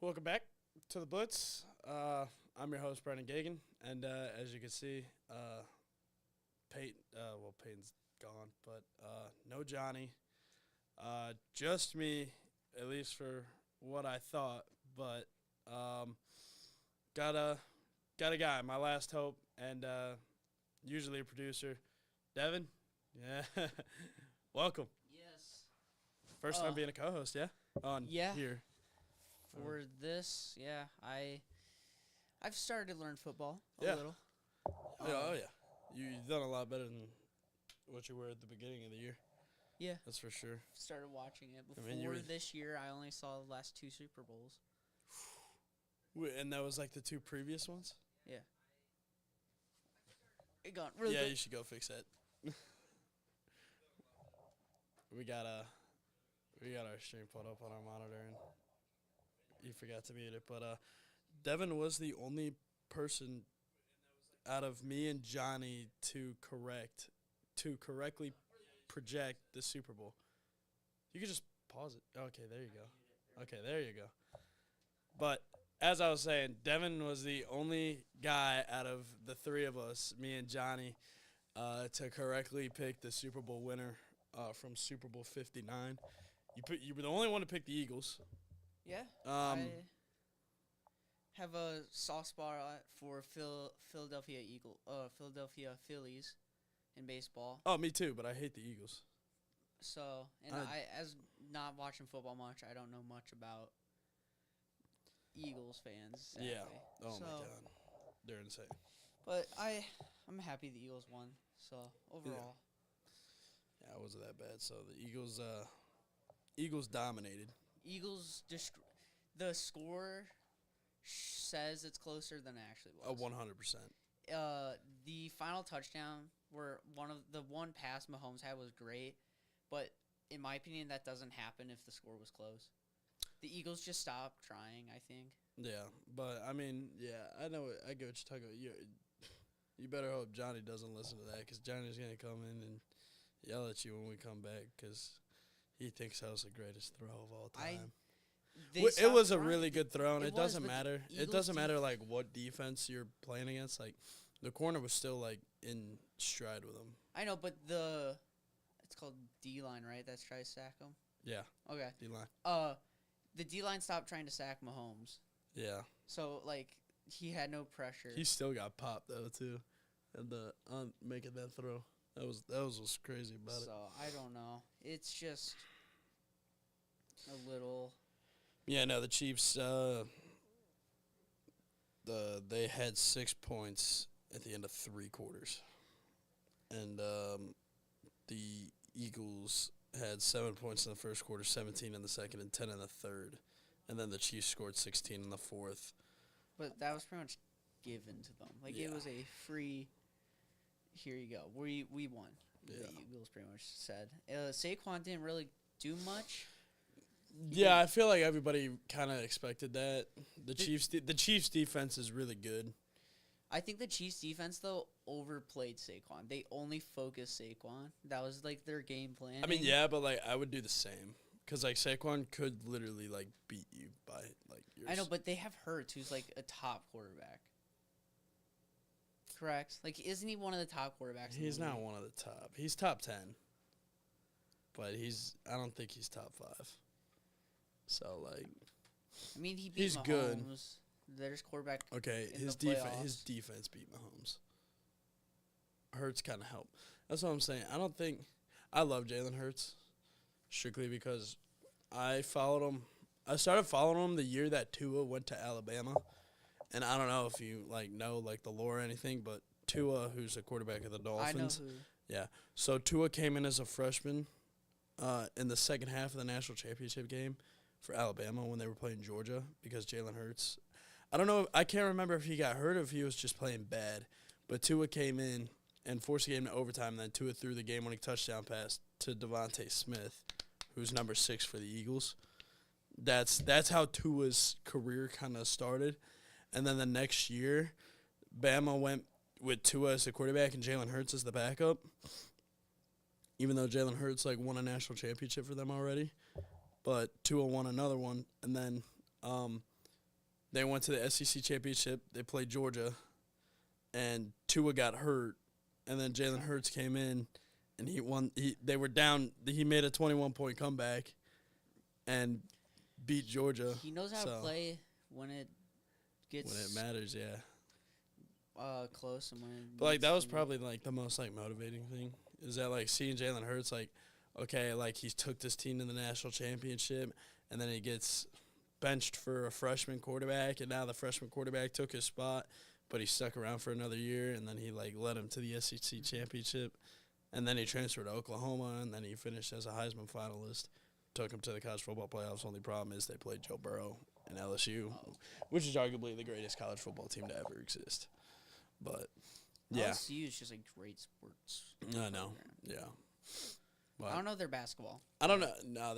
Welcome back to the Blitz. I'm your host, Brendan Gagan, and as you can see, Peyton's gone, but no Johnny. Just me, at least for what I thought, but got a guy, my last hope, and usually a producer, Devon. Yeah, welcome. Yes. First time being a co-host, yeah, on Yeah. here. For this, I've started to learn football a Yeah. little. Oh yeah, you've done a lot better than what you were at the beginning of the year. Yeah. That's for sure. Started watching it. I Before mean, this year, I only saw the last two Super Bowls. And that was like the two previous ones? Yeah. It got really Yeah, good. you should go fix that. we got our stream put up on our monitor, and you forgot to mute it. But Devin was the only person out of me and Johnny to correctly project the Super Bowl. You could just pause it. Okay, there you go. Okay, there you go. But as I was saying, Devin was the only guy out of the three of us, me and Johnny, to correctly pick the Super Bowl winner from Super Bowl 59. You were the only one to pick the Eagles. Yeah. I have a soft spot for Philadelphia Phillies in baseball. Oh, me too, but I hate the Eagles. So, I as not watching football much, I don't know much about Eagles fans. Sadly. Yeah. Oh, my God. They're insane. But I'm happy the Eagles won. So, overall. Yeah, it wasn't that bad. So, the Eagles dominated. The score says it's closer than it actually was. 100%. The final touchdown the one pass Mahomes had was great, but in my opinion, that doesn't happen if the score was close. The Eagles just stopped trying, I think. Yeah, but I mean, I know. I get what you're talking about. You better hope Johnny doesn't listen to that, because Johnny's gonna come in and yell at you when we come back, because he thinks that was the greatest throw of all time. It was a really good throw, and it doesn't matter. It doesn't matter like what defense you're playing against. Like, the corner was still like in stride with him. I know, but it's called D-line, right? That's try to sack him. Yeah. Okay. D-line. The D-line stopped trying to sack Mahomes. Yeah. So like he had no pressure. He still got popped though too, and on making that throw. That was what's crazy about it. So I don't know. It's just a little. Yeah, no, the Chiefs. They had 6 points at the end of 3 quarters, and the Eagles had 7 points in the first quarter, 17 in the second, and 10 in the third, and then the Chiefs scored 16 in the fourth. But that was pretty much given to them. Like, It was a free. Here you go. We won. Yeah. The Eagles pretty much said. Saquon didn't really do much. I feel like everybody kind of expected that. The Chiefs' defense is really good. I think the Chiefs' defense, though, overplayed Saquon. They only focused Saquon. That was, like, their game plan. I mean, but, like, I would do the same. Because, like, Saquon could literally, like, beat you by, like, yours. I know, but they have Hurts, who's, like, a top quarterback. Correct? Like, isn't he one of the top quarterbacks? He's not one of the top. He's top 10. But I don't think he's top 5. So, like, I mean, he beat he's Mahomes. Good. There's quarterback. Okay, his defense beat Mahomes. Hurts kind of helped. That's what I'm saying. I love Jalen Hurts, strictly because I followed him. I started following him the year that Tua went to Alabama, and I don't know if you know the lore or anything, but Tua, who's a quarterback of the Dolphins, I know who. Yeah. So Tua came in as a freshman in the second half of the national championship game for Alabama when they were playing Georgia, because Jalen Hurts. I don't know. I can't remember if he got hurt or if he was just playing bad. But Tua came in and forced the game to overtime. And then Tua threw the game-winning touchdown pass to Devontae Smith, who's number 6 for the Eagles. That's how Tua's career kind of started. And then the next year, Bama went with Tua as the quarterback and Jalen Hurts as the backup. Even though Jalen Hurts won a national championship for them already. But Tua won another one, and then They went to the SEC championship. They played Georgia, and Tua got hurt, and then Jalen Hurts came in, and he won. They were down. He made a 21-point comeback, and beat Georgia. He knows how to play when it matters. Yeah. Close and when. But like that was probably like the most like motivating thing is that like seeing Jalen Hurts like, okay, like he took this team to the national championship, and then he gets benched for a freshman quarterback, and now the freshman quarterback took his spot, but he stuck around for another year, and then he like led him to the SEC championship, and then he transferred to Oklahoma, and then he finished as a Heisman finalist, took him to the college football playoffs. Only problem is they played Joe Burrow and LSU, which is arguably the greatest college football team to ever exist. But yeah, LSU is just a great sports. I know. Yeah. I don't know their basketball. I don't know. No,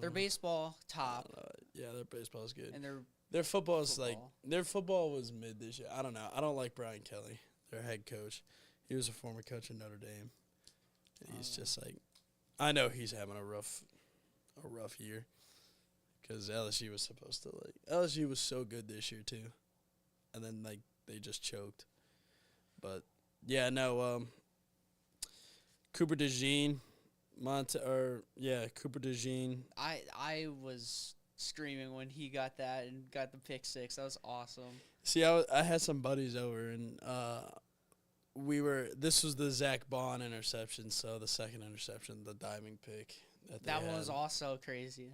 Their baseball top. Yeah, their baseball is good. And their football is like their football was mid this year. I don't know. I don't like Brian Kelly, their head coach. He was a former coach in Notre Dame. And he's just like, I know he's having a rough year, because LSU was so good this year too, and then like they just choked. But yeah, no. Cooper DeJean, Cooper DeJean. I was screaming when he got that and got the pick six. That was awesome. See, I had some buddies over, and this was the Zach Bond interception, so the second interception, the diving pick. That one was also crazy.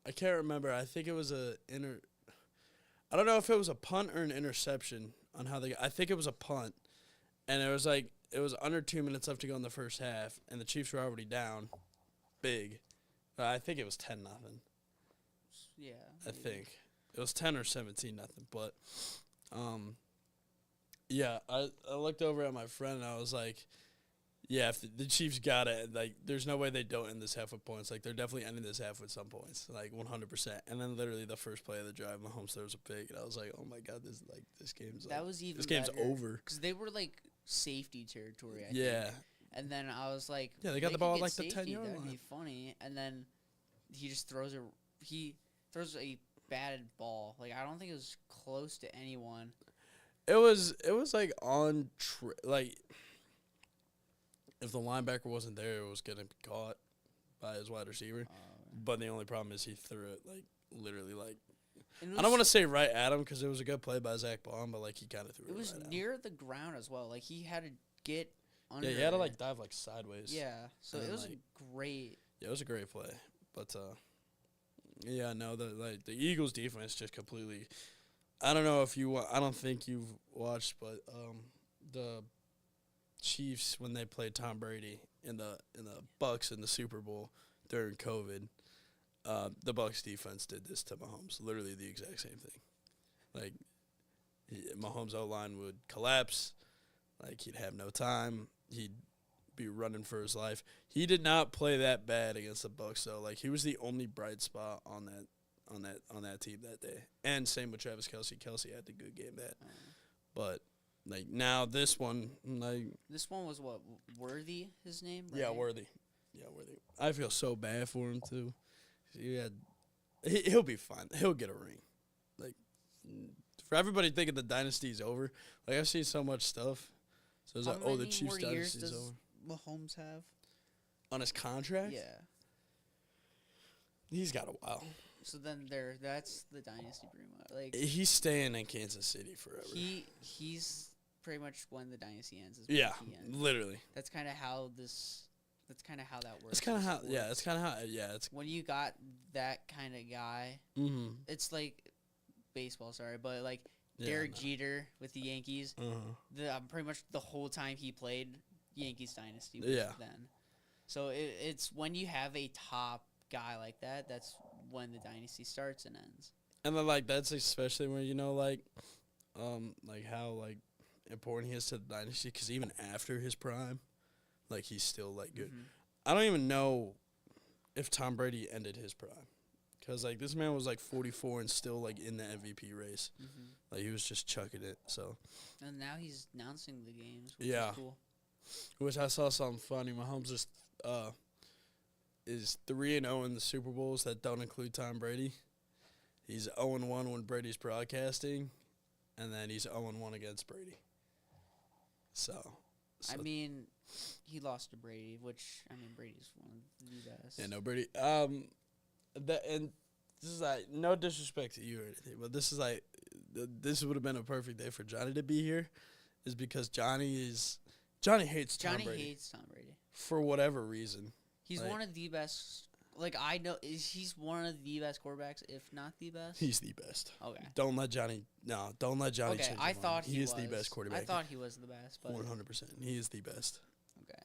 I can't remember. I think it was I don't know if it was a punt or an interception on how I think it was a punt, and it was under 2 minutes left to go in the first half, and the Chiefs were already down, big. I think it was 10-0. Yeah. I think it was 10 or 17-0, but yeah, I looked over at my friend and I was like, yeah, if the Chiefs got it, like, there's no way they don't end this half with points. Like, they're definitely ending this half with some points, like 100%. And then literally the first play of the drive, Mahomes throws a pick, and I was like, oh my god, this game's over, because they were like safety territory. I think. And then I was like, yeah, they got the ball at like the 10-yard line. That'd be funny. And then he just throws a batted ball. Like, I don't think it was close to anyone. It was like like, if the linebacker wasn't there, it was getting caught by his wide receiver. But the only problem is he threw it like literally like, I don't want to say right at him, because it was a good play by Zach Bond, but like he kind of threw it. It was right near the ground as well. Like, he had to get under. Yeah, he had to like dive like sideways. Yeah, so it was great. Yeah, it was a great play, but yeah, no, the Eagles defense just completely. I don't know if I don't think you've watched, but the Chiefs, when they played Tom Brady in the Bucs in the Super Bowl during COVID, the Bucs defense did this to Mahomes. Literally the exact same thing. Like, Mahomes' O-line would collapse. Like, he'd have no time. He'd be running for his life. He did not play that bad against the Bucs though. Like, he was the only bright spot on that team that day. And same with Travis Kelce. Kelce had the good game but like now this one was what, Worthy, his name? Right? Yeah, Worthy. I feel so bad for him too. He'll be fine. He'll get a ring. Like, for everybody thinking the dynasty's over, like, I've seen so much stuff. So it's like, the Chiefs dynasty's over. Mahomes have on his contract? Yeah. He's got a while. So then that's the dynasty pretty much. Like, he's staying in Kansas City forever. He's pretty much when the dynasty ends. Literally. That's kind of how that works. It's kind of how it's when you got that kind of guy. Mm-hmm. It's like baseball, but like Derek Jeter with the Yankees. Pretty much the whole time he played, Yankees dynasty was then. So it's when you have a top guy like that, that's when the dynasty starts and ends. And then, like, that's especially when, like how, like, important he is to the dynasty, because even after his prime, like, he's still, like, good. Mm-hmm. I don't even know if Tom Brady ended his prime, because, like, this man was, like, 44 and still, like, in the MVP race. Mm-hmm. Like, he was just chucking it, so. And now he's announcing the games, which is cool. Which I saw something funny. Mahomes just is 3-0 in the Super Bowls that don't include Tom Brady. He's 0-1 when Brady's broadcasting, and then he's 0-1 against Brady. So I mean, he lost to Brady, which Brady's one of the best. Yeah, no Brady. And this is like no disrespect to you or anything, but this is like this would have been a perfect day for Johnny to be here, is because Johnny hates Tom Brady. Johnny hates Tom Brady for whatever reason. He's one of the best. Like, I know, he's one of the best quarterbacks, if not the best. He's the best. Okay. Don't let Johnny change his I thought he is the best quarterback. I thought he was the best, but 100%. He is the best. Okay.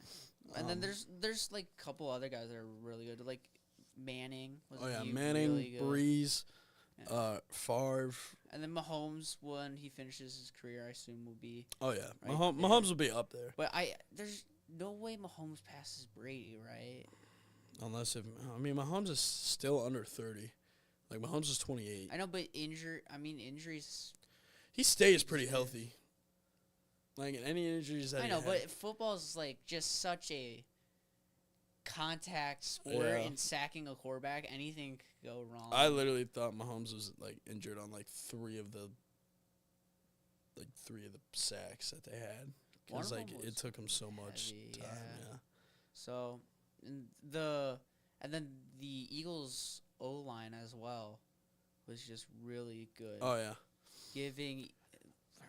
And then there's like a couple other guys that are really good. Like Manning was Manning, really good. Breeze, Favre. And then Mahomes, when he finishes his career, I assume will be. Oh yeah, right Mahomes will be up there. But there's no way Mahomes passes Brady, right? Unless Mahomes is still under 30. Like, Mahomes is 28. I know, but injuries. He stays pretty healthy. Like, any injuries that I know, but football is, like, just such a contact sport, and sacking a quarterback, anything could go wrong. I literally thought Mahomes was, like, injured on, like, three of the sacks that they had. Because, like, it took him so much time, yeah. So... And then the Eagles' O-line as well was just really good. Oh, yeah. Giving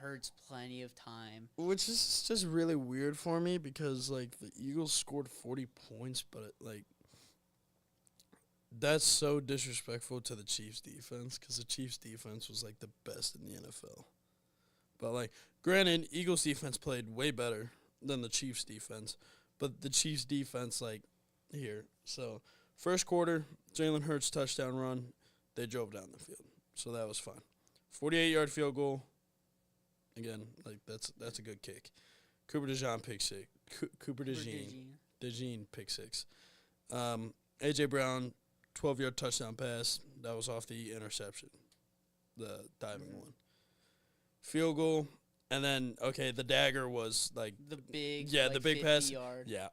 Hurts plenty of time. Which is just really weird for me because, like, the Eagles scored 40 points, but, like, that's so disrespectful to the Chiefs' defense because the Chiefs' defense was, like, the best in the NFL. But, like, granted, Eagles' defense played way better than the Chiefs' defense, but the Chiefs' defense, like, here. So, first quarter, Jalen Hurts touchdown run. They drove down the field. So that was fine. 48-yard field goal. Again, like that's a good kick. Cooper DeJean pick six. Cooper DeJean pick six. A.J. Brown, 12-yard touchdown pass. That was off the interception. The diving one. Field goal. And then, the dagger was, like... The big, the big pass. Yard. Yeah,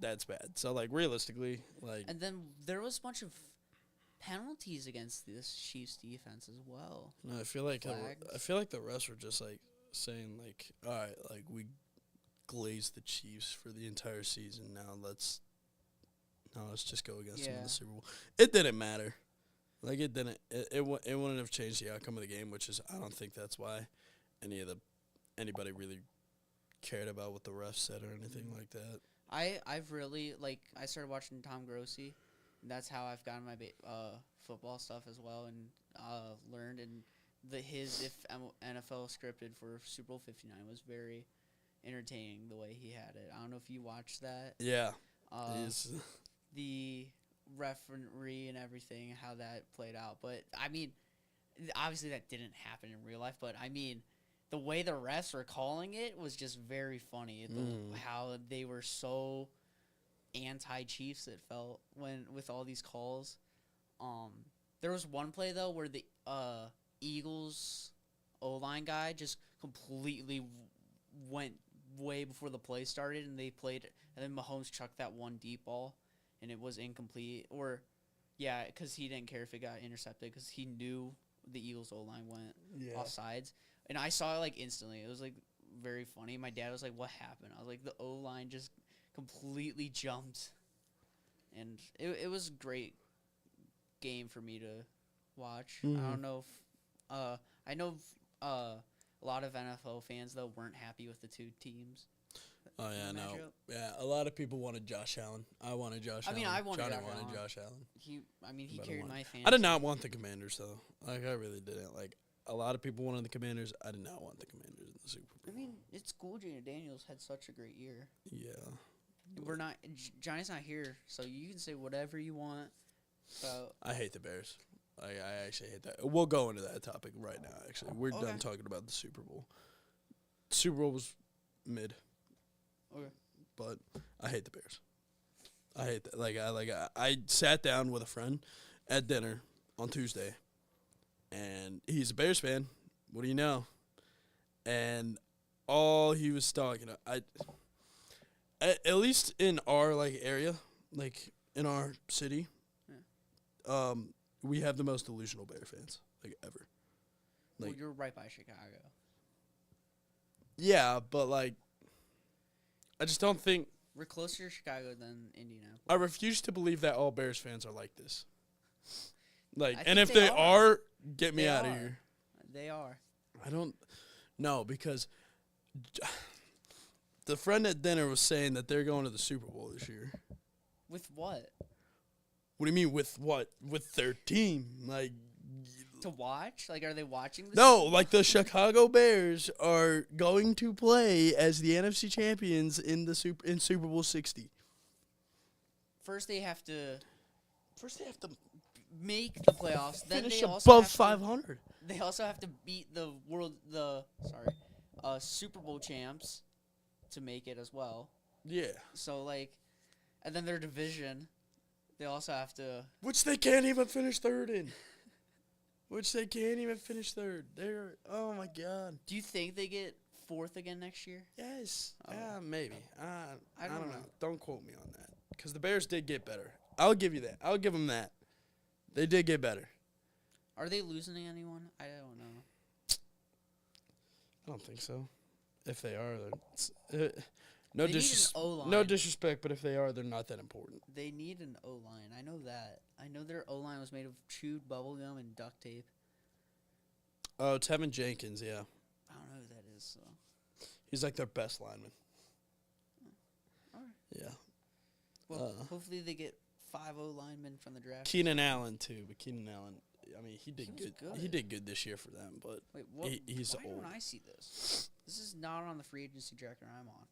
that's bad. So, like, realistically, like... And then there was a bunch of penalties against this Chiefs defense as well. No, I feel like the refs were just, like, saying, like, all right, like, we glazed the Chiefs for the entire season. Now let's just go against them in the Super Bowl. It didn't matter. Like, it didn't. It wouldn't have changed the outcome of the game, which is, I don't think that's why anybody really cared about what the refs said or anything like that. I've really, like, I started watching Tom Grossi. And that's how I've gotten my football stuff as well, and learned. And his NFL scripted for Super Bowl 59 was very entertaining the way he had it. I don't know if you watched that. Yeah. The referee and everything, how that played out. But I mean, obviously that didn't happen in real life. But I mean, the way the refs were calling it was just very funny. How they were so anti-Chiefs, it felt, with all these calls. There was one play though where the Eagles O-line guy just completely went way before the play started, and they played, and then Mahomes chucked that one deep ball, and it was incomplete. Because he didn't care if it got intercepted because he knew the Eagles O-line went offsides. And I saw it, like, instantly. It was, like, very funny. My dad was like, what happened? I was like, the O-line just completely jumped. And it was a great game for me to watch. Mm-hmm. I don't know if I know a lot of NFL fans, though, weren't happy with the two teams. Oh, yeah, no. Yeah, a lot of people wanted Josh Allen. I wanted Josh Allen. I wanted Johnny wanted Josh Allen. He carried my fantasy. I did not want the Commanders, though. Like, I really didn't. Like, a lot of people wanted the Commanders. I did not want the Commanders in the Super Bowl. I mean, it's cool. Jada Daniels had such a great year. Yeah. Johnny's not here, so you can say whatever you want. I hate the Bears. I actually hate that. We'll go into that topic right now, actually. We're done talking about the Super Bowl. Super Bowl was mid. Okay. But I hate the Bears. I hate that. I sat down with a friend at dinner on Tuesday, and he's a Bears fan. What do you know? And all he was talking about, at least in our area, in our city, we have the most delusional Bear fans like ever. Like, well, you're right by Chicago. Yeah, but like, I just don't think we're closer to Chicago than Indianapolis. I refuse to believe that all Bears fans are like this. Like, and if they they are, get me out of here. They are. I don't know because the friend at dinner was saying that they're going to the Super Bowl this year. With what? What do you mean with what? With their team, like. To watch? Like, are they watching this? No, like the Chicago Bears are going to play as the NFC champions in Super Bowl 60. First they have to make the playoffs. Then finish they also above have 500. They also have to beat the Super Bowl champs to make it as well. Yeah. So like, and then their division, they also have to. Which they can't even finish third in. They're, oh, my God. Do you think they get fourth again next year? Yes. Maybe. I don't know. Don't quote me on that. Because the Bears did get better. I'll give you that. I'll give them that. They did get better. Are they losing anyone? I don't know. I don't think so. If they are, no disrespect, but if they are, they're not that important. They need an O-line. I know that. I know their O-line was made of chewed bubblegum and duct tape. Oh, Tevin Jenkins, yeah. I don't know who that is. So. He's like their best lineman. All right. Yeah. Well, hopefully they get 5 O-linemen from the draft. Keenan Allen, too. But Keenan Allen, I mean, he did good. He did good this year for them, but wait, what? He's why old. Why don't I see this? This is not on the free agency tracker I'm on.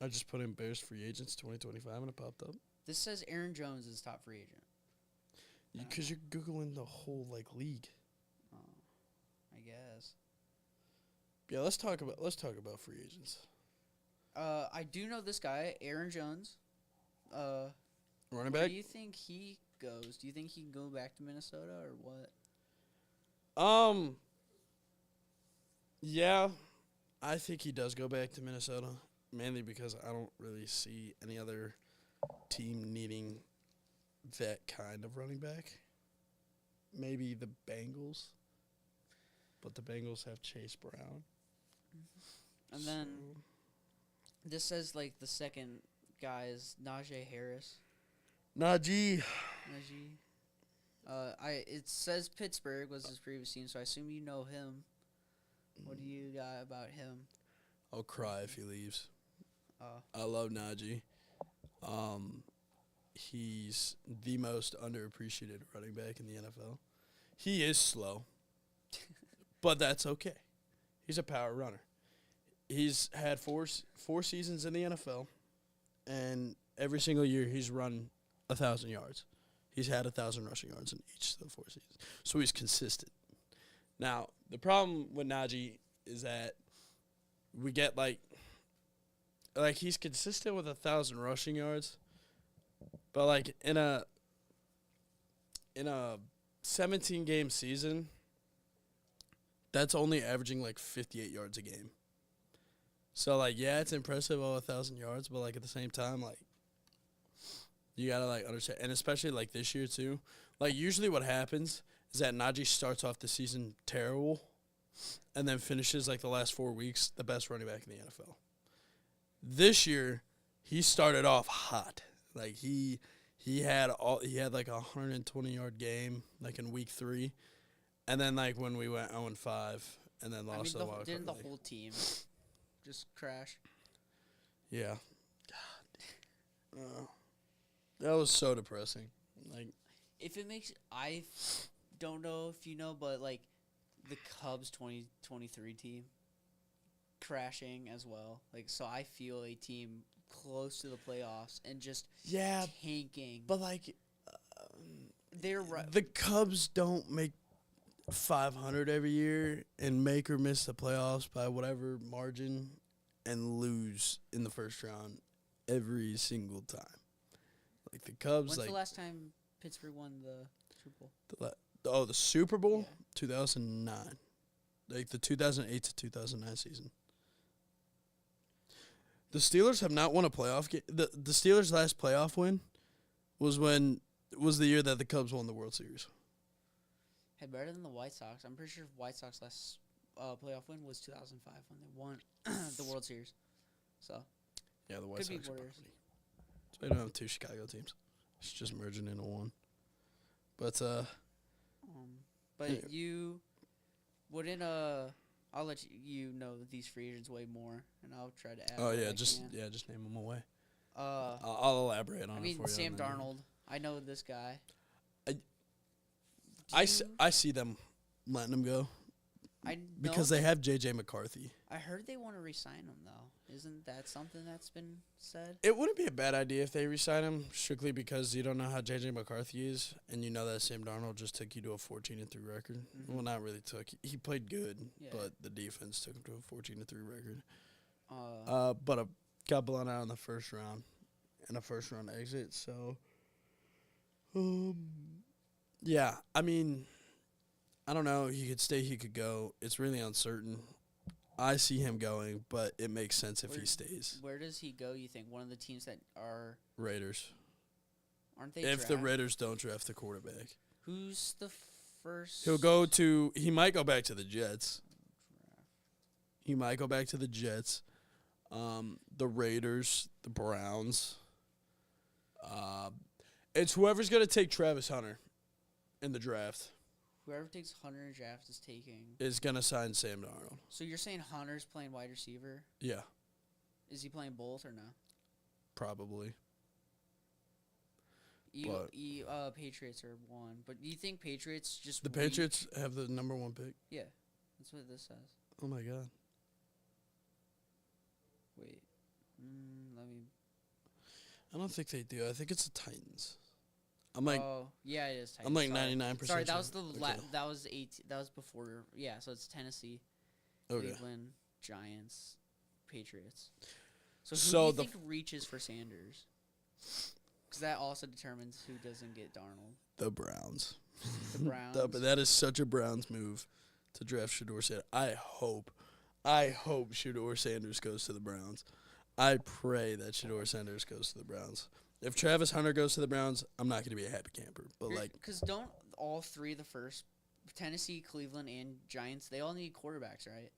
I just put in Bears free agents 2025 and it popped up. This says Aaron Jones is top free agent. Because you're Googling the whole, like, league. Oh, I guess. Yeah, let's talk about free agents. I do know this guy, Aaron Jones. Running where back? do you think he goes? Do you think he can go back to Minnesota or what? Yeah, I think he does go back to Minnesota, mainly because I don't really see any other team needing that kind of running back. Maybe the Bengals, but the Bengals have Chase Brown. And then this says, like, the second guy is Najee Harris. Najee. It says Pittsburgh was his previous team, so I assume you know him. What do you got about him? I'll cry if he leaves. I love Najee. He's the most underappreciated running back in the NFL. He is slow, but that's okay. He's a power runner. He's had four seasons in the NFL, and every single year he's run 1,000 yards. He's had 1,000 rushing yards in each of the 4 seasons. So he's consistent. Now, the problem with Najee is that we get, like he's consistent with 1,000 rushing yards, but, like, in a 17-game season, that's only averaging, like, 58 yards a game. So, like, yeah, it's impressive, 1,000 yards, but, like, at the same time, like, you got to, like, understand. And especially, like, this year, too. Like, usually what happens is that Najee starts off the season terrible and then finishes, like, the last 4 weeks the best running back in the NFL. This year, he started off hot. Like, he had like a 120-yard game, like, in week 3. And then, like, when we went 0-5 and then lost to the Wild Card. Didn't the whole team just crash? Yeah. God. That was so depressing. Like, if it makes, I don't know if you know, but, like, the Cubs 2023 team crashing as well. Like, so I feel a team close to the playoffs and just tanking. But, like, they're right. The Cubs don't make 500 every year and make or miss the playoffs by whatever margin and lose in the first round every single time. Like, the Cubs, When's like, the last time Pittsburgh won the Super Bowl? The Super Bowl? Yeah. 2009. Like, the 2008 to 2009 season. The Steelers have not won a playoff game. The Steelers' last playoff win was the year that the Cubs won the World Series. Hey, better than the White Sox. I'm pretty sure White Sox last playoff win was 2005 when they won the World Series. So yeah, the White could Sox. Be worse. So we don't have two Chicago teams. It's just merging into one. But yeah. You wouldn't I'll let you know these free agents way more, and I'll try to add. Oh yeah, just name them away. I'll elaborate on it for you. I mean, Sam Darnold. I know this guy. I see them letting him go. Because they have J.J. McCarthy. I heard they want to re-sign him, though. Isn't that something that's been said? It wouldn't be a bad idea if they re-sign him, strictly because you don't know how J.J. McCarthy is, and you know that Sam Darnold just took you to a 14-3 record. Mm-hmm. Well, not really took. He played good, but the defense took him to a 14-3 record. But got blown out in the first round, and a first-round exit. So, yeah, I mean, I don't know. He could stay. He could go. It's really uncertain. I see him going, but it makes sense if he stays. Where does he go, you think? One of the teams that are... Raiders. Aren't they If the Raiders don't draft the quarterback. Who's the first... He might go back to the Jets. He might go back to the Jets. The Raiders, the Browns. It's whoever's going to take Travis Hunter in the draft. Whoever takes Hunter in the draft is going to sign Sam Darnold. So you're saying Hunter's playing wide receiver? Yeah. Is he playing both or no? Probably. Patriots are one. But do you think Patriots just... The Patriots have the number 1 pick? Yeah. That's what this says. Oh, my God. Wait. Let me... I don't think they do. I think it's the Titans. I'm like, yeah, it is Titans. I'm like 99%. Sorry, that was that was 18. That was before. Yeah, so it's Tennessee, Cleveland, Giants, Patriots. So who do you think reaches for Sanders? Because that also determines who doesn't get Darnold. The Browns. The Browns. But that is such a Browns move to draft Shedeur Sanders. I hope Shedeur Sanders goes to the Browns. I pray that Shedeur Sanders goes to the Browns. If Travis Hunter goes to the Browns, I'm not going to be a happy camper. But because don't all three of the first, Tennessee, Cleveland, and Giants, they all need quarterbacks, right?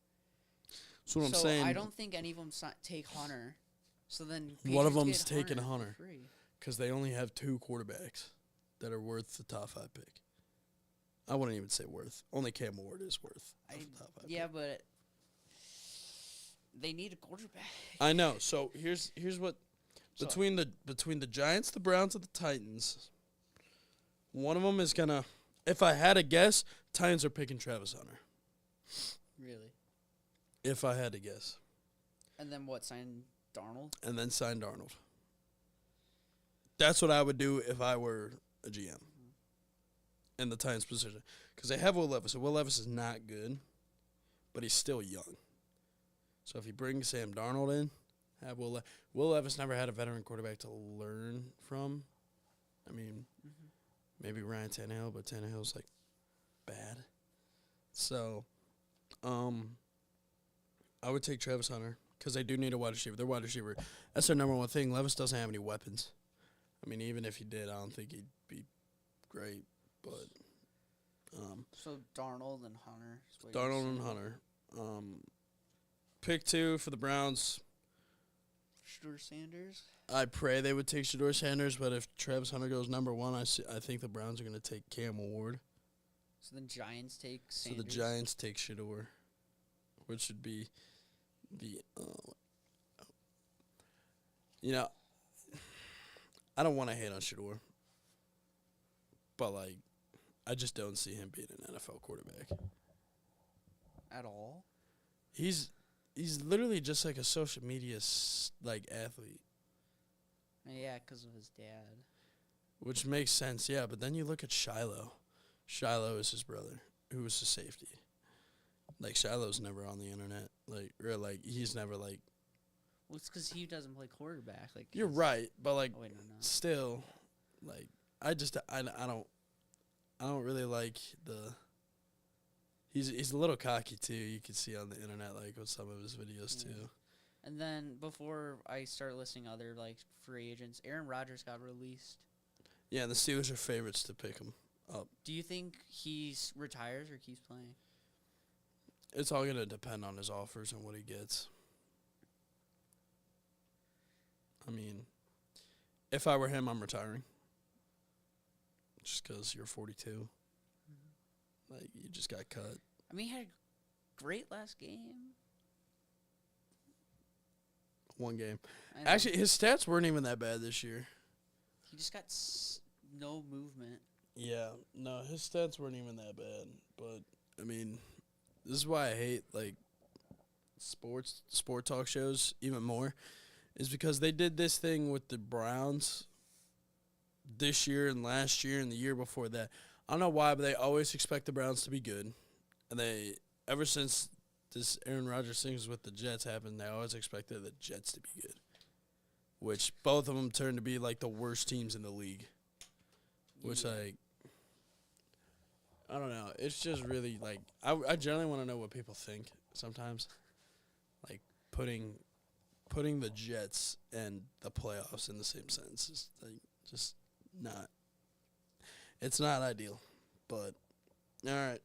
That's what I'm saying. I don't think any of them take Hunter. So then one of them's taking Hunter because they only have 2 quarterbacks that are worth the top 5 pick. I wouldn't even say worth. Only Cam Ward is worth the top 5 pick. But they need a quarterback. I know. So here's what. Between the Giants, the Browns, and the Titans, one of them is gonna. If I had to guess, Titans are picking Travis Hunter. Really? If I had to guess. And then what? Sign Darnold? And then sign Darnold. That's what I would do if I were a GM. In the Titans position, because they have Will Levis. So Will Levis is not good, but he's still young. So if you bring Sam Darnold in. Have Will Levis never had a veteran quarterback to learn from. I mean, maybe Ryan Tannehill, but Tannehill's like bad. So, I would take Travis Hunter because they do need a wide receiver. Their wide receiver, that's their number one thing. Levis doesn't have any weapons. I mean, even if he did, I don't think he'd be great. But so Darnold and Hunter. Darnold and Hunter. Pick 2 for the Browns. Shedeur Sanders. I pray they would take Shedeur Sanders, but if Travis Hunter goes number 1, I think the Browns are going to take Cam Ward. So then Giants take Sanders. So the Giants take Shedeur, which would be the. I don't want to hate on Shedeur, but I just don't see him being an NFL quarterback at all. He's literally just like a social media athlete. Yeah, because of his dad. Which makes sense, yeah. But then you look at Shiloh. Shiloh is his brother, who was a safety. Shiloh's never on the internet. He's never Well, it's because he doesn't play quarterback. You're right, but no. Still, I don't really like the. He's a little cocky too. You can see on the internet with some of his videos too. And then before I start listing other free agents, Aaron Rodgers got released. Yeah, the Steelers are favorites to pick him up. Do you think he retires or keeps playing? It's all going to depend on his offers and what he gets. I mean, if I were him, I'm retiring. Just because you're 42. Mm-hmm. Like, you just got cut. I mean, he had a great last game. One game. Actually, his stats weren't even that bad this year. He just got no movement. Yeah, no, his stats weren't even that bad. But, I mean, this is why I hate, like, sport talk shows even more, is because they did this thing with the Browns this year and last year and the year before that. I don't know why, but they always expect the Browns to be good. And they, ever since this Aaron Rodgers thing with the Jets happened, they always expected the Jets to be good. Which both of them turned to be, like, the worst teams in the league. Which, like, I don't know. It's just really, like, I generally want to know what people think sometimes. Like, putting the Jets and the playoffs in the same sentence is, like, just not. It's not ideal. But, all right.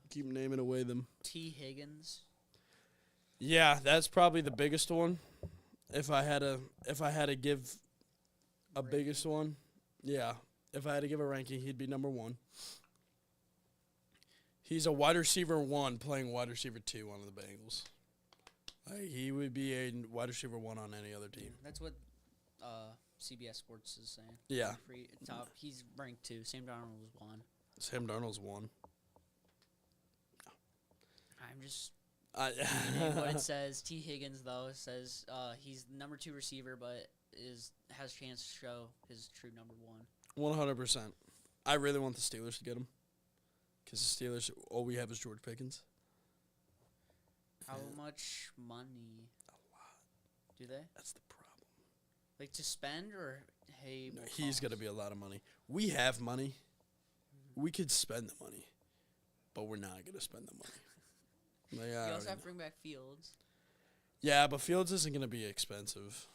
Keep naming away them. T. Higgins. Yeah, that's probably the biggest one. If I had to give a ranking. Biggest one, yeah. If I had to give a ranking, he'd be number 1. He's a wide receiver 1 playing wide receiver 2 on the Bengals. Like, he would be a wide receiver 1 on any other team. That's what CBS Sports is saying. Yeah. Top. He's ranked 2. Sam Darnold was 1. Sam Darnold's 1. I'm just reading what it says. T. Higgins, though, says he's the number 2 receiver, but has a chance to show his true number 1. 100%. I really want the Steelers to get him. Because the Steelers, all we have is George Pickens. How much money? A lot. Do they? That's the problem. Like, to spend, or, hey, no, he's going to be a lot of money. We have money. We could spend the money. But we're not going to spend the money. Like, you also have to bring back Fields. Yeah, but Fields isn't going to be expensive.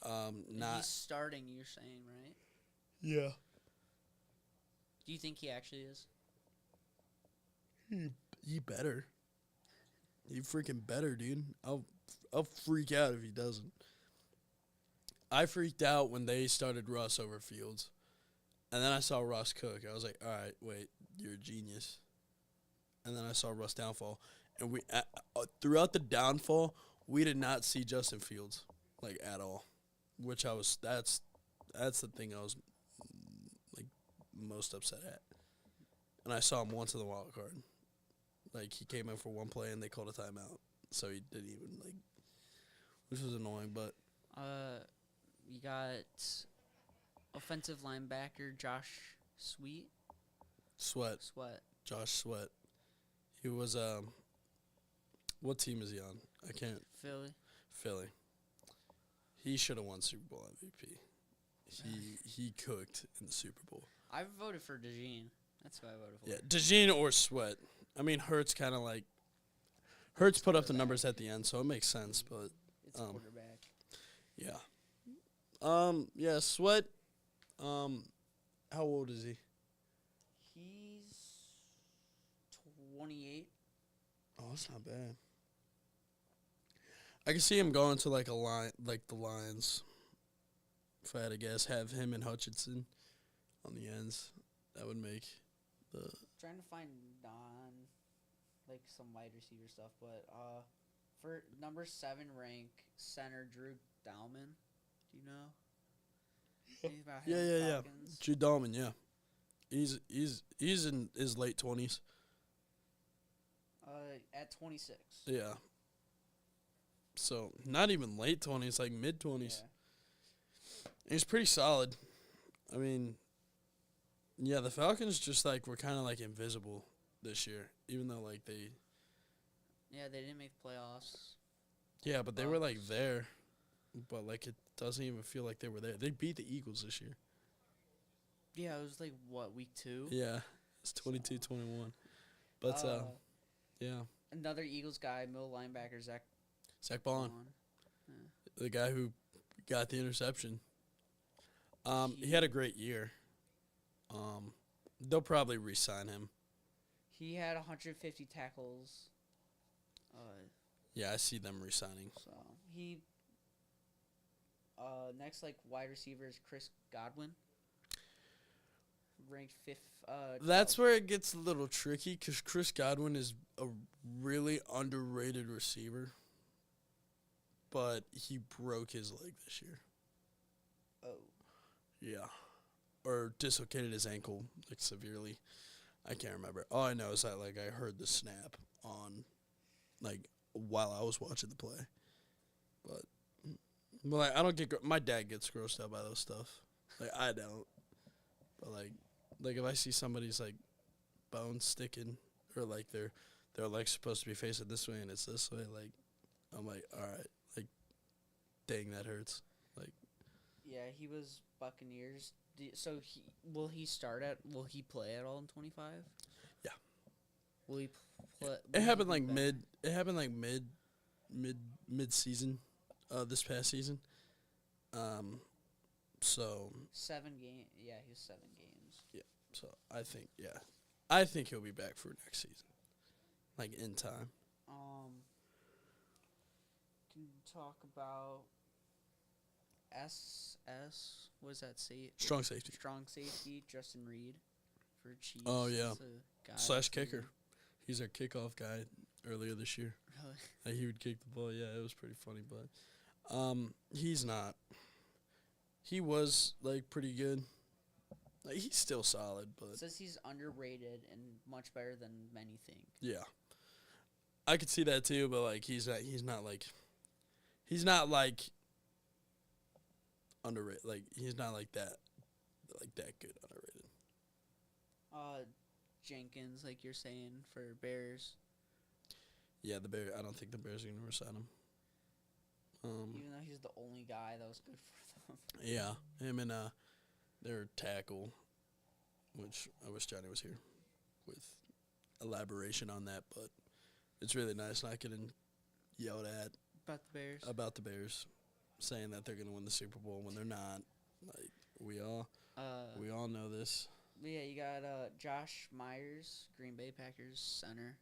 He's starting, you're saying, right? Yeah. Do you think he actually is? He better. He freaking better, dude. I'll freak out if he doesn't. I freaked out when they started Russ over Fields. And then I saw Russ cook. I was like, all right, wait, you're a genius. And then I saw Russ downfall. And we throughout the downfall, we did not see Justin Fields, like, at all. Which that's the thing I was, like, most upset at. And I saw him once in the wild card. Like, he came in for one play and they called a timeout. So he didn't even, like, which was annoying, but. You got offensive linebacker Josh Sweat. Josh Sweat. He was, what team is he on? I can't. Philly. He should have won Super Bowl MVP. He cooked in the Super Bowl. I voted for DeJean. That's who I voted for. Yeah, DeJean or Sweat. I mean, Hurts kind of like. Hurts put up the numbers at the end, so it makes sense, but. It's quarterback. Yeah. Yeah, Sweat. How old is he? He's 28. Oh, that's not bad. I can see him going to like the Lions. If I had to guess, have him and Hutchinson on the ends. That would make the. Trying to find like some wide receiver stuff, but for number 7 rank center Drew Dalman. Do you know? Yeah. Drew Dalman, yeah. He's in his late 20s. At 26. Yeah. So not even late 20s, like mid 20s. Yeah. He's pretty solid. I mean, yeah, the Falcons just like were kind of like invisible this year, even though like they. Yeah, they didn't make playoffs. Yeah, but they were like there, but like it doesn't even feel like they were there. They beat the Eagles this year. Yeah, it was like what, week 2? Yeah, it's 22-21. But yeah. Another Eagles guy, middle linebacker Zach Bond. Yeah. The guy who got the interception. He had a great year. They'll probably re-sign him. He had 150 tackles. Yeah, I see them re-signing. So he next wide receiver is Chris Godwin, ranked 5th. That's where it gets a little tricky because Chris Godwin is a really underrated receiver, but he broke his leg this year. Oh. Yeah. Or dislocated his ankle, severely. I can't remember. All I know is that, I heard the snap on, while I was watching the play. But, I don't get... My dad gets grossed out by those stuff. I don't. But, if I see somebody's, bones sticking, or, they're supposed to be facing this way and it's this way, I'm all right. Dang, that hurts. Yeah, he was Buccaneers. So will he play at all in 25? Yeah. Will he play? It happened mid season, this past season. So 7 games. Yeah, he was 7 games. Yeah. So I think he'll be back for next season, in time. Can you talk about what does that say? Strong safety. Strong safety, Justin Reed for Chiefs. Oh, yeah. Slash kicker. He's our kickoff guy earlier this year. Really? He would kick the ball. Yeah, it was pretty funny, but he's not. He was, pretty good. He's still solid, but... It says he's underrated and much better than many think. Yeah. I could see that, too, but, he's not underrated. He's not that good underrated. Jenkins, you're saying, for Bears. Yeah, the Bears. I don't think the Bears are going to resign him. Even though he's the only guy that was good for them. Yeah, him and their tackle, which I wish Johnny was here with elaboration on that, but it's really nice not getting yelled at about the Bears, saying that they're going to win the Super Bowl when they're not. We all know this. Yeah, you got Josh Myers, Green Bay Packers center.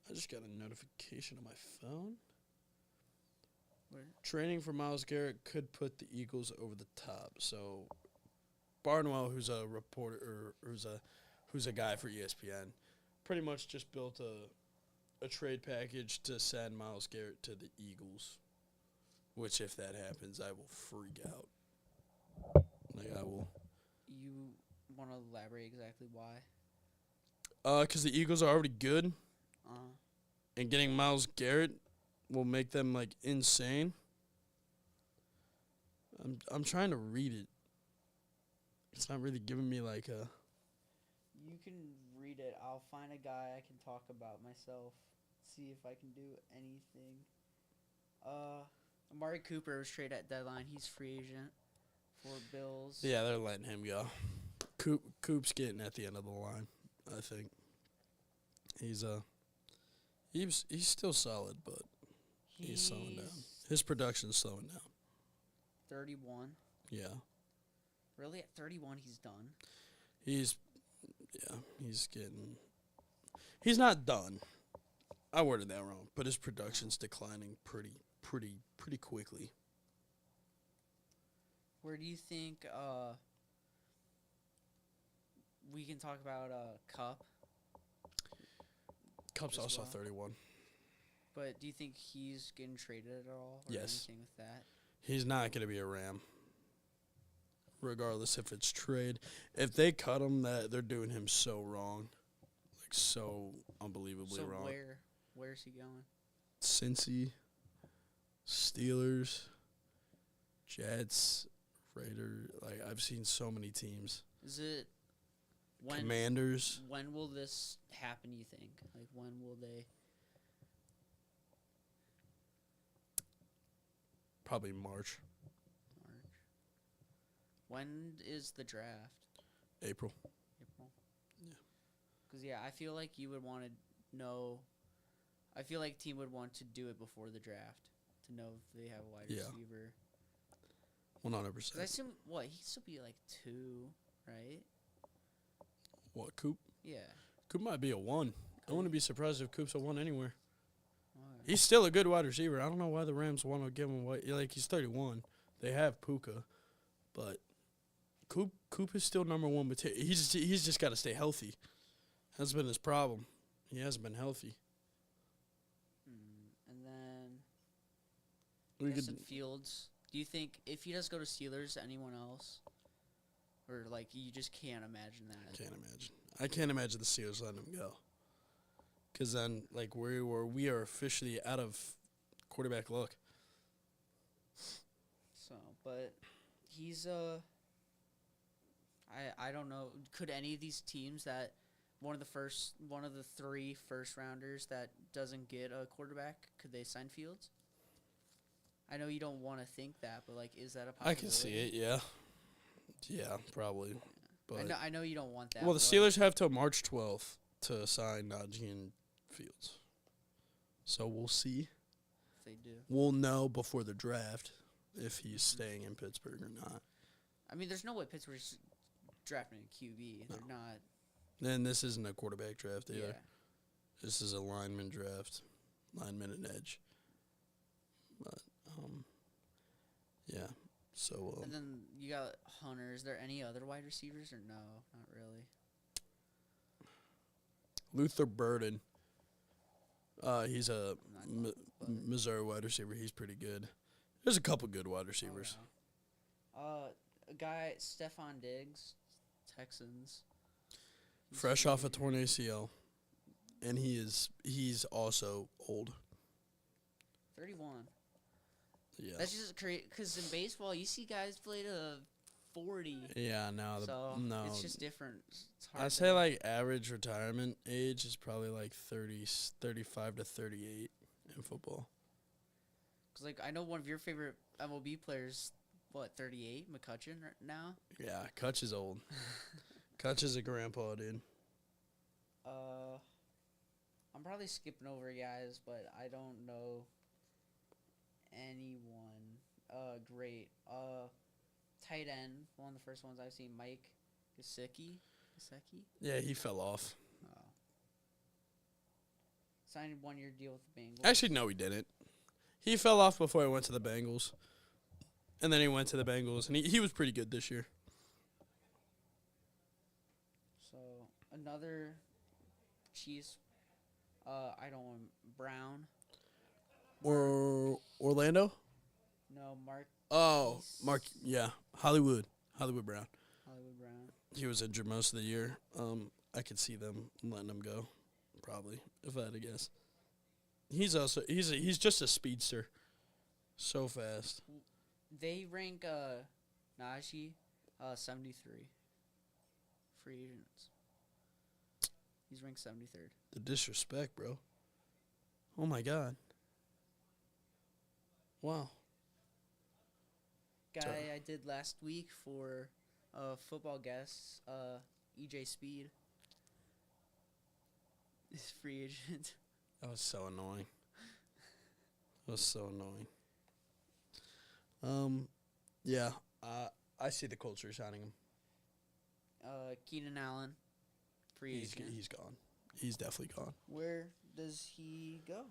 I just got a notification on my phone. Where? Training for Myles Garrett could put the Eagles over the top. So Barnwell, who's a reporter or who's a guy for ESPN, pretty much just built a trade package to send Myles Garrett to the Eagles. Which, if that happens, I will freak out. I will. You want to elaborate exactly why? Because the Eagles are already good. And getting Myles Garrett will make them, insane. I'm trying to read it. It's not really giving me, a... You can read it. I'll find a guy I can talk about myself. See if I can do anything. Amari Cooper was traded at deadline. He's free agent for Bills. Yeah, they're letting him go. Coop's getting at the end of the line, I think. He's still solid, but he's slowing down. His production's slowing down. 31. Yeah. Really? At 31, he's done? He's not done. I worded that wrong, but his production's declining pretty quickly. Where do you think we can talk about Cup? Cup's also 31. But do you think he's getting traded at all? Or Yes. anything with that? He's not going to be a Ram, regardless if it's trade. If they cut him, they're doing him so wrong, so unbelievably wrong. So where's he going? Cincy, Steelers, Jets, Raiders. I've seen so many teams. Is it Commanders? When will this happen, you think? When will they? Probably March. When is the draft? April. Yeah. Because, I feel like you would want to know. I feel like team would want to do it before the draft to know if they have a wide receiver. I assume he'd still be like 2, right? What, Coop? Yeah. Coop might be a 1. I wouldn't be surprised if Coop's a 1 anywhere. Right. He's still a good wide receiver. I don't know why the Rams want to give him away. Like, he's 31. They have Puka, but Coop is still number 1 material. He's just got to stay healthy. That's been his problem. He hasn't been healthy. And then Justin Fields. Do you think if he does go to Steelers, anyone else? Or, like, you just can't imagine that? Can't imagine. I can't imagine the Steelers letting him go. Because then, like, we are officially out of quarterback luck. So, but he's, I don't know. Could any of these teams that one of the 3 first-rounders that doesn't get a quarterback, could they sign Fields? I know you don't want to think that, but, like, is that a possibility? I can see it, yeah. Yeah, probably. But I know you don't want that. Well, the Steelers have till March 12th to sign Najee and Fields. So we'll see. If they do. We'll know before the draft if he's staying in Pittsburgh or not. I mean, there's no way Pittsburgh's drafting a QB. No. They're not. And this isn't a quarterback draft either. Yeah. This is a lineman draft. Lineman and edge. But, yeah. So, and then you got Hunter. Is there any other wide receivers or no? Not really. Luther Burden. He's a Missouri wide receiver. He's pretty good. There's a couple good wide receivers. A guy, Stephon Diggs, Texans. Fresh off a torn ACL. And he's also old. 31. Yeah. That's just crazy because in baseball you see guys play to 40. Yeah, no. No. It's just different. It's hard I say like average retirement age is probably like 35 to 38 in football. Because like I know one of your favorite MLB players, 38, McCutcheon now. Yeah, Kutch is old. Kutch is a grandpa, dude. I'm probably skipping over guys, but I don't know anyone great. Tight end, one of the first ones I've seen, Mike Gesicki. Yeah, he fell off. Oh. Signed a 1-year deal with the Bengals. Actually, no, he didn't. He fell off before he went to the Bengals. And then he went to the Bengals, and he was pretty good this year. So, another Chiefs, I don't want Brown. Or Orlando? No, Mark. Oh, Mark, yeah. Hollywood Brown. Hollywood Brown. He was injured most of the year. I could see them letting him go, probably, if I had to guess. He's just a speedster. So fast. They rank Najee 73. Free agents. He's ranked 73rd. The disrespect, bro. Oh, my God. Wow. Guy Sorry. I did last week for football guests, EJ Speed. Is free agent. That was so annoying. Yeah, I see the Colts signing him. Keenan Allen, free agent. He's gone. He's definitely gone. Where does he go?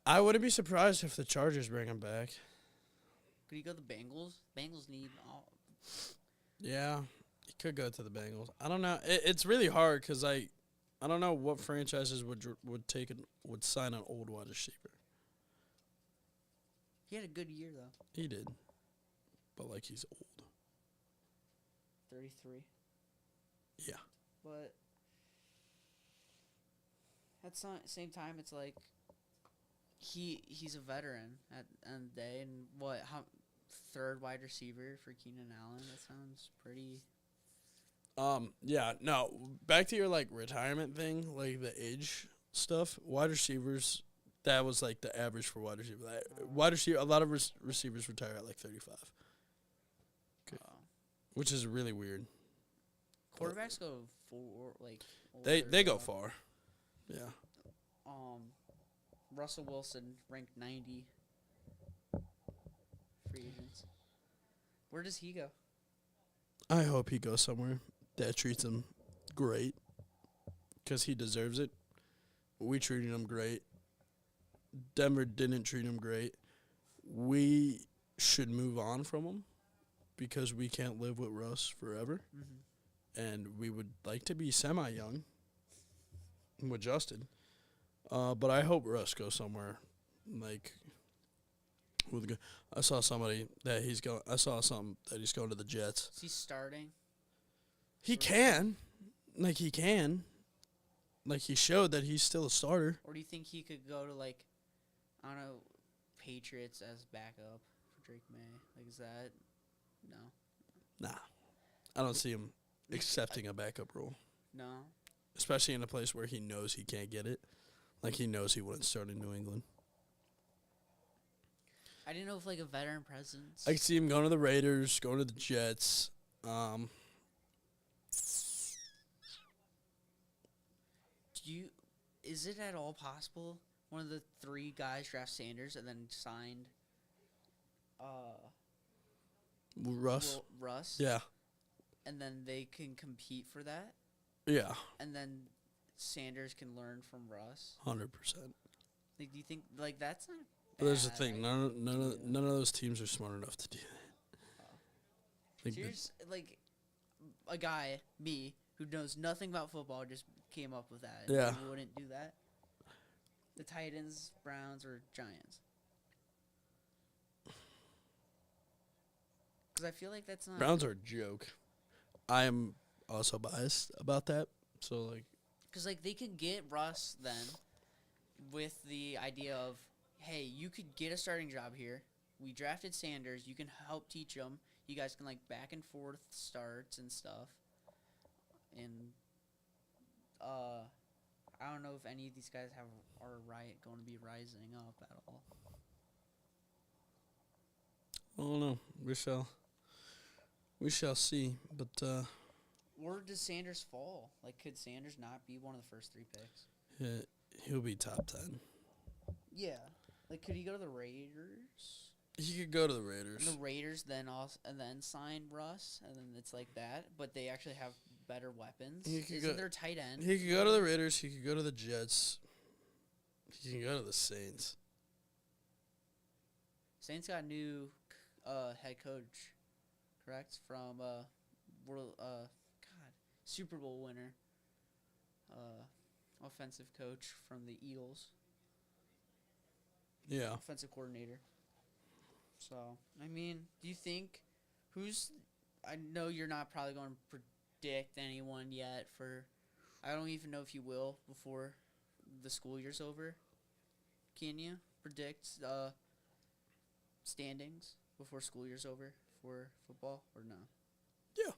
I wouldn't be surprised if the Chargers bring him back. Could he go to the Bengals? Bengals need all. Yeah, he could go to the Bengals. I don't know. It's really hard because I don't know what franchises would sign an old wide receiver. He had a good year though. He did, but like he's old. 33. Yeah. But at the same time, it's like he's a veteran at the end of the day, and third wide receiver for Keenan Allen. That sounds pretty. Yeah. No. Back to your like retirement thing, like the age stuff. Wide receivers. That was like the average for wide receiver. A lot of receivers retire at like 35. Okay. Which is really weird. Quarterbacks go for like. They go far. Yeah. Russell Wilson ranked 90. Free agents. Where does he go? I hope he goes somewhere that treats him great, because he deserves it. We treated him great. Denver didn't treat him great. We should move on from him because we can't live with Russ forever. Mm-hmm. And we would like to be semi-young with Justin. But I hope Russ goes somewhere. Like, I saw something that he's going to the Jets. Is he starting? He can. He can. He showed that he's still a starter. Or do you think he could go to, I don't know, Patriots as backup for Drake May? Is that... No. Nah. I don't see him accepting a backup role. No. Especially in a place where he knows he can't get it. He knows he wouldn't start in New England. I didn't know if, a veteran presence... I could see him going to the Raiders, going to the Jets. Is it at all possible one of the 3 guys draft Sanders and then signed Russ? Russ? Yeah. And then they can compete for that? Yeah. And then Sanders can learn from Russ? 100%. Do you think, that's not But there's the thing. None of those teams are smart enough to do that. Here's, a guy, me, who knows nothing about football, just came up with that. Yeah. You wouldn't do that? The Titans, Browns, or Giants? Because I feel like that's not... Browns are a joke. I am also biased about that. So, Because, they could get Russ then with the idea of, hey, you could get a starting job here. We drafted Sanders. You can help teach him. You guys can, back and forth starts and stuff. And, I don't know if any of these guys are going to be rising up at all. I don't know. We shall see. But, Or does Sanders fall? Could Sanders not be one of the first 3 picks? yeah, he'll be top 10. Yeah. Could he go to the Raiders? He could go to the Raiders. And the Raiders then sign Russ, and then it's like that. But they actually have better weapons. Isn't their tight end? He could go to the Raiders. He could go to the Jets. He can go to the Saints. Saints got a new head coach, correct? From Super Bowl winner, offensive coach from the Eagles. Yeah. Offensive coordinator. So, do you think I know you're not probably going to predict anyone yet I don't even know if you will before the school year's over. Can you predict standings before school year's over for football or no? Yeah.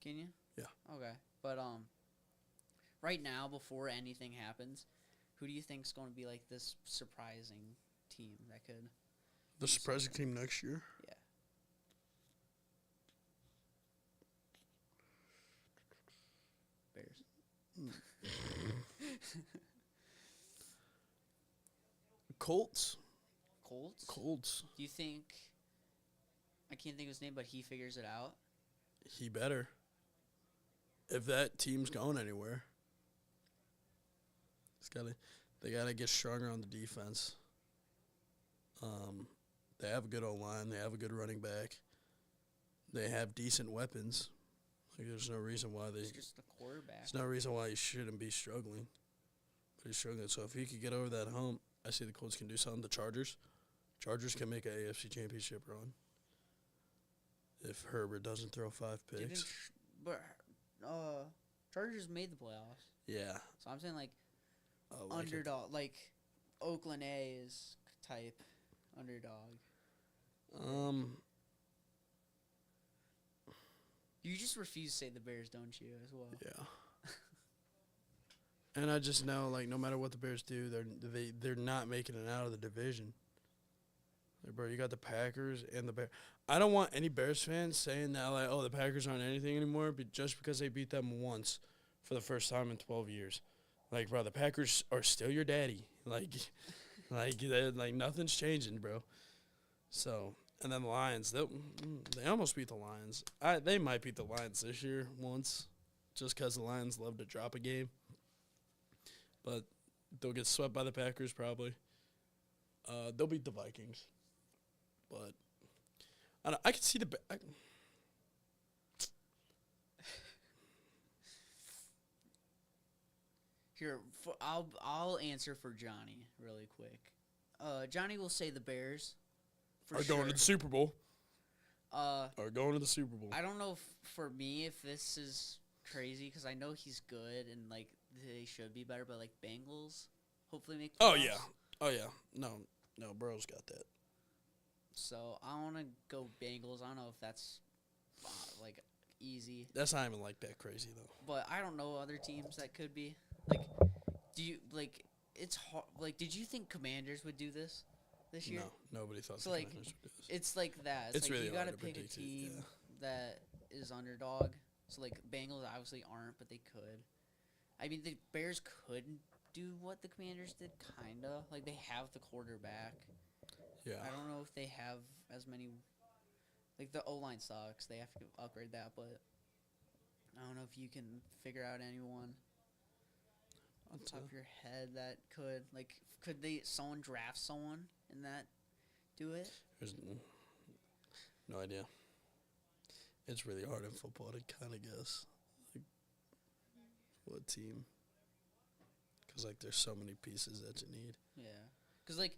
Can you? Yeah. Okay. But right now, before anything happens, who do you think is going to be this surprising team that could... The surprising team next year? Yeah. Bears. Colts. Colts? Do you think... I can't think of his name, but he figures it out? He better. If that team's going anywhere. They gotta get stronger on the defense. They have a good O-line. They have a good running back. They have decent weapons. There's no reason why It's just the quarterback. There's no reason why he shouldn't be struggling. But he's struggling. So if he could get over that hump, I see the Colts can do something. The Chargers can make an AFC Championship run. If Herbert doesn't throw 5 picks. Chargers made the playoffs. Yeah. So I'm saying underdog, Oakland A's type underdog. You just refuse to say the Bears, don't you, as well? Yeah. And I just know, no matter what the Bears do, they're not making it out of the division. Bro, you got the Packers and the Bears. I don't want any Bears fans saying that, the Packers aren't anything anymore, but just because they beat them once for the first time in 12 years. Bro, the Packers are still your daddy. Nothing's changing, bro. So, And then the Lions, they almost beat the Lions. They might beat the Lions this year once, just because the Lions love to drop a game. But they'll get swept by the Packers probably. They'll beat the Vikings. But I can see the. Here, I'll answer for Johnny really quick. Johnny will say the Bears. Are going to the Super Bowl. Are going to the Super Bowl. I don't know for me if this is crazy because I know he's good and like they should be better, but like Bengals hopefully make playoffs. Oh yeah. No, Burrow's got that. So I want to go Bengals. I don't know if that's like easy. That's not even like that crazy though. But I don't know other teams that could be like. Do you like? It's hard. Like, did you think Commanders would do this year? No, nobody thought so. The Like, Commanders would do this. It's like that. It's like really you got hard to pick a predict it, team yeah. that is underdog. So like Bengals obviously aren't, but they could. I mean, the Bears could do what the Commanders did, kinda. Like they have the quarterback. Yeah. I don't know if they have as many. Like the O-line sucks. They have to upgrade that, but I don't know if you can figure out anyone on top of your head that could someone draft someone and that do it? There's no idea. It's really hard in football to kind of guess like, what team. Because like there's so many pieces that you need. Yeah. Because like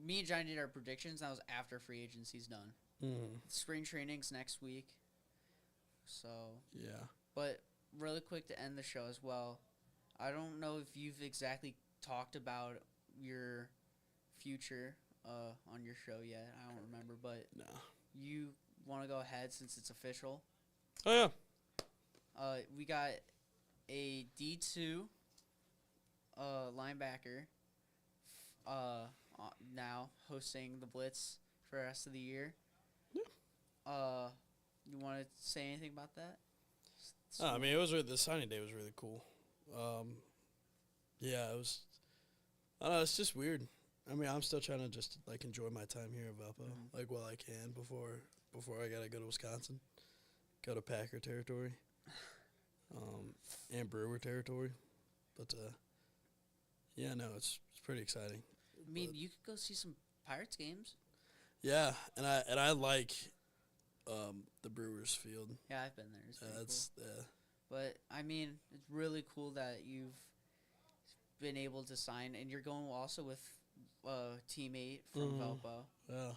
me and Johnny did our predictions. That was after free agency's done. Mm-hmm. Spring training's next week. So. Yeah. But really quick to end the show as well. I don't know if you've exactly talked about your future on your show yet. I don't remember, but no. You want to go ahead since it's official? Oh yeah. We got a D2 linebacker now hosting the Blitz for the rest of the year. Yeah. You want to say anything about that? I mean, the signing day was really cool. Yeah, it was. I don't know, it's just weird. I mean, I'm still trying to just like enjoy my time here at Valpo, like while I can before I gotta go to Wisconsin, go to Packer territory, and Brewer territory. But yeah, no, it's pretty exciting. I mean, you could go see some Pirates games. Yeah, and I like the Brewers field. Yeah, I've been there. It's cool. Yeah. But I mean, it's really cool that you've been able to sign, and you're going also with a teammate from Valpo. Yeah,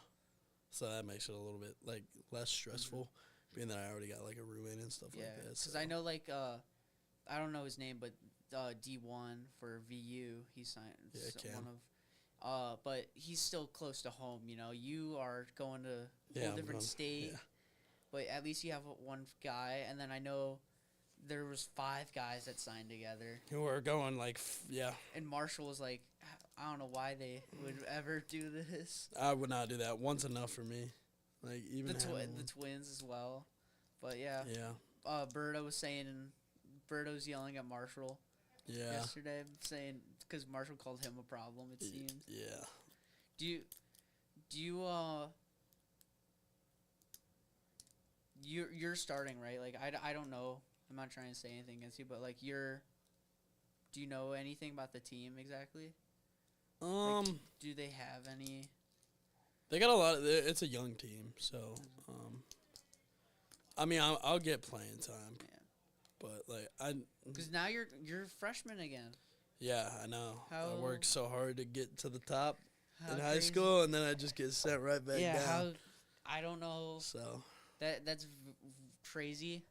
so that makes it a little bit like less stressful, being that I already got like a roomie and stuff like that. Because I know like I don't know his name, but D1 for VU, he signed. Yeah, one of. But he's still close to home. You know, you are going to a whole different state. Yeah. But at least you have one guy, and then I know there was 5 guys that signed together. Who were going like, yeah. And Marshall was like, I don't know why they would ever do this. I would not do that. One's enough for me. Like even the twins as well. But yeah. Yeah. Berto was saying, Berto's yelling at Marshall. Yeah. Yesterday, saying because Marshall called him a problem. It seems. Yeah. Do you You're starting, right? Like I don't know. I'm not trying to say anything against you, but like do you know anything about the team exactly? Like, do they have any? They got a lot. It's a young team, so I mean, I'll get playing time. Yeah. But like because now you're a freshman again. Yeah, I know. I worked so hard to get to the top in high crazy. School, and then I just get sent right back down. Yeah, I don't know. So that's crazy.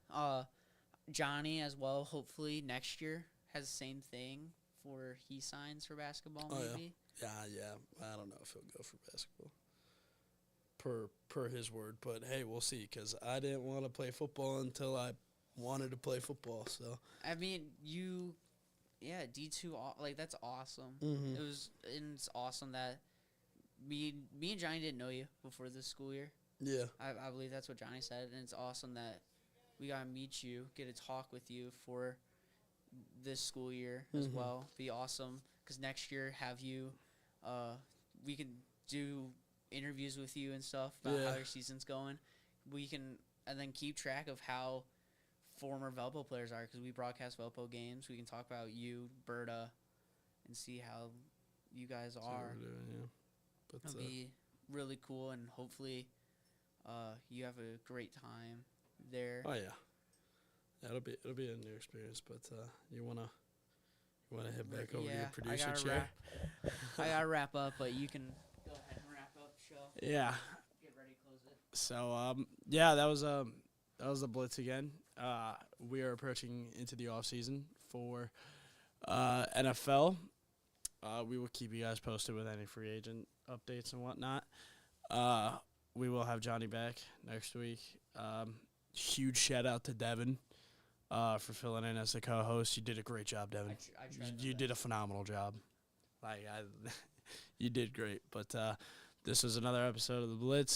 Johnny as well. Hopefully next year has the same thing for he signs for basketball. Maybe. Yeah. I don't know if he'll go for basketball. Per his word, but hey, we'll see. Because I didn't want to play football until I wanted to play football. So I mean, D2, like that's awesome. Mm-hmm. It's awesome that me and Johnny didn't know you before this school year. Yeah, I believe that's what Johnny said, and it's awesome that we got to meet you, get to talk with you for this school year as well. Be awesome because next year have you, we can do interviews with you and stuff about how your season's going. We can and then keep track of how former Velpo players are because we broadcast Velpo games. We can talk about you, Berta, and see how you guys are. Doing, but it'll be really cool, and hopefully you have a great time there. Oh yeah, it'll be a new experience. But you wanna head back over to your producer chair? I gotta wrap up, but you can go ahead and wrap up the show. Yeah. Get ready to close it. So that was the Blitz again. We are approaching into the off season for NFL. We will keep you guys posted with any free agent updates and whatnot. We will have Johnny back next week. Huge shout out to Devon for filling in as the co-host. You did a great job, Devon. You did a phenomenal job. You did great. But this was another episode of the Blitz.